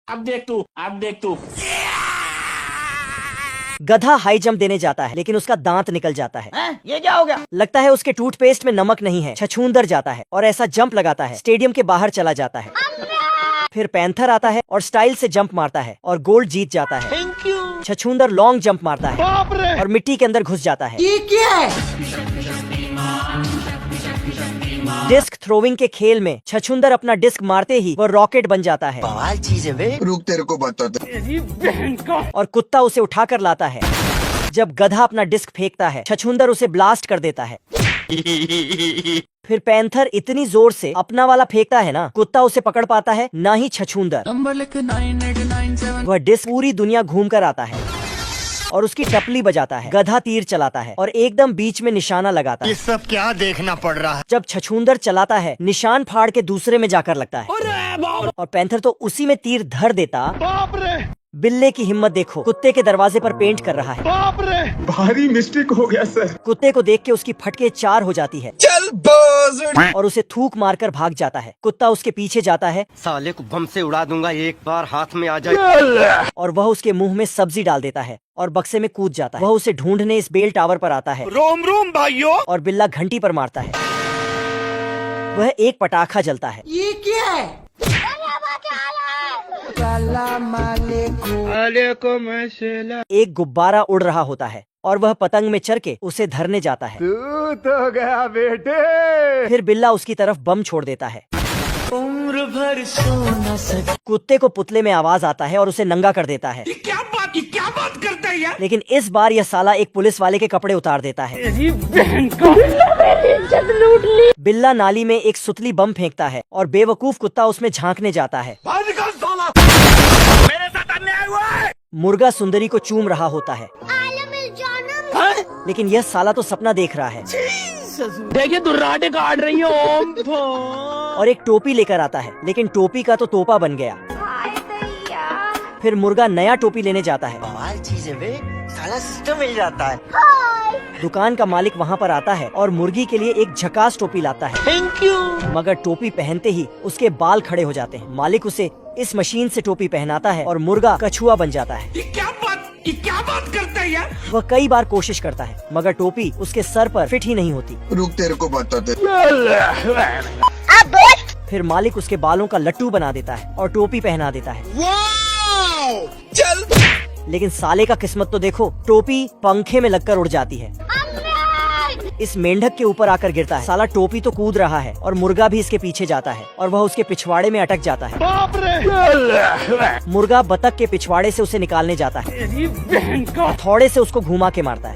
अब देख तू। गधा हाई जंप देने जाता है लेकिन उसका दांत निकल जाता है। ये क्या हो गया? लगता है उसके टूथपेस्ट में नमक नहीं है। छछूंदर जाता है और ऐसा जंप लगाता है स्टेडियम के बाहर चला जाता है। फिर पैंथर आता है और स्टाइल से जंप मारता है और गोल्ड जीत जाता है। Thank you. छछूंदर लॉन्ग जंप मारता है और मिट्टी के अंदर घुस जाता है। ये क्या है? डिस्क थ्रोइंग के खेल में छछूंदर अपना डिस्क मारते ही वो रॉकेट बन जाता है बवाल चीज है बे। रुक तेरे को बताते। और कुत्ता उसे उठाकर लाता है। जब गधा अपना डिस्क फेंकता है छछूंदर उसे ब्लास्ट कर देता है। फिर पैंथर इतनी जोर से अपना वाला फेंकता है ना, कुत्ता उसे पकड़ पाता है ना ही छछूंदर। नंबर लिख 9897। वह डिस्क पूरी दुनिया घूम कर आता है और उसकी टपली बजाता है। गधा तीर चलाता है और एकदम बीच में निशाना लगाता है। ये सब क्या देखना पड़ रहा है? जब छछूंदर चलाता है निशान फाड़ के दूसरे में जाकर लगता है और पैंथर तो उसी में तीर धर देता। बिल्ले की हिम्मत देखो, कुत्ते के दरवाजे पर पेंट कर रहा है। भारी मिस्टेक हो गया सर। कुत्ते को देख के उसकी फटके 4 हो जाती है चल बस। और उसे थूक मारकर भाग जाता है। कुत्ता उसके पीछे जाता है साले को बम से उड़ा दूंगा एक बार हाथ में आ जाए। और वह उसके मुंह में सब्जी डाल देता है और बक्से में कूद जाता है। वह उसे ढूंढने इस बेल टावर पर आता है। रोम रोम भाइयों। और बिल्ला घंटी पर मारता है। वह एक पटाखा जलता है। ये क्या है? एक गुब्बारा उड़ रहा होता है और वह पतंग में चढ़ के उसे धरने जाता है। तू तो गया बेटे। फिर बिल्ला उसकी तरफ बम छोड़ देता है। उम्र भर सो न सके। कुत्ते को पुतले में आवाज आता है और उसे नंगा कर देता है। ये क्या बात करता है यार? लेकिन इस बार यह साला एक पुलिस वाले के कपड़े उतार देता है। बिल्ला नाली में एक सुतली बम फेंकता है और बेवकूफ कुत्ता उसमें झांकने जाता है। मेरे साथ अन्याय हुआ है। मुर्गा सुंदरी को चूम रहा होता है लेकिन यह साला तो सपना देख रहा है। देखिए दुर्राटे काट रही है ओम। और एक टोपी लेकर आता है लेकिन टोपी का तो तोपा बन गया। फिर मुर्गा नया टोपी लेने जाता है। बवाल चीज है बे। साला सिस्टम मिल जाता है। दुकान का मालिक वहाँ पर आता है और मुर्गी के लिए एक झकास टोपी लाता है। Thank you. मगर टोपी पहनते ही उसके बाल खड़े हो जाते हैं। मालिक उसे इस मशीन से टोपी पहनाता है और मुर्गा कछुआ बन जाता है। ये क्या बात करता है यार? वह कई बार कोशिश करता है मगर टोपी उसके सर पर फिट ही नहीं होती। रुक तेरे को बताते। फिर मालिक उसके बालों का लट्टू बना देता है और टोपी पहना देता है। चल। लेकिन साले का किस्मत तो देखो, टोपी पंखे में लगकर उड़ जाती है। इस मेंढक के ऊपर आकर गिरता है। साला टोपी तो कूद रहा है और मुर्गा भी इसके पीछे जाता है और वह उसके पिछवाड़े में अटक जाता है। मुर्गा बतख के पिछवाड़े से उसे निकालने जाता है। हथौड़े से उसको घुमा के मारता है।